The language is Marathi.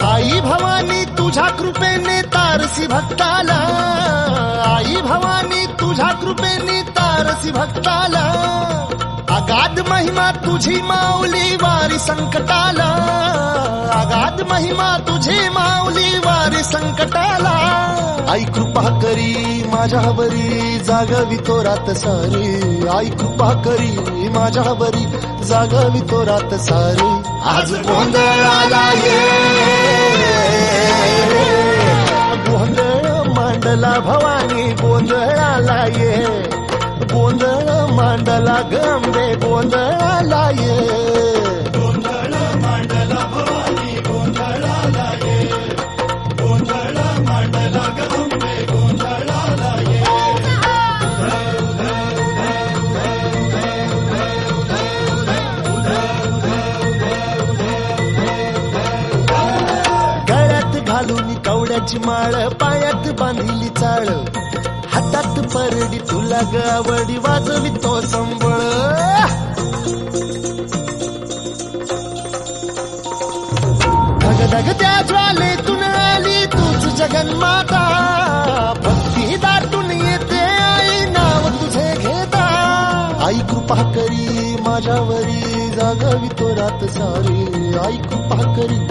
आई भवानी तुझ्या कृपेने तारसी भक्ताला, आई भवानी तुझ्या कृपेने तारसी भक्ताला, अगाध महिमा तुझी माऊली वारी संकटाला, अगाध महिमा तुझी माऊली वारी संकटाला. आई कृपा करी माझ्यावरी जागवी तो रात सारी, आई कृपा करी माझ्यावरी जागवी तो रात सारी. आज गोंधळाला ये गोंधळ मांडला भवानी गोंधळाला ये, गोंधळ मांडला गंबे गोंधळाला ये, गोंधळ मांडला भवानी गोंधळाला ये, गोंधळ मांडला गंबे गोंधळाला ये. गळ्यात घालून कवड्याची माळ, पायात बांधिली चाळ, हातात परडी तुला गावडी वाजवी तो संबळ. धगधग त्या ज्वालेतून आली तूच जगन्माता, भक्ती दाटून येते आई नाव तुझे घेता. आई कृपा करी माझ्यावरी जागवी तो रात सारी, आई कृपा करी.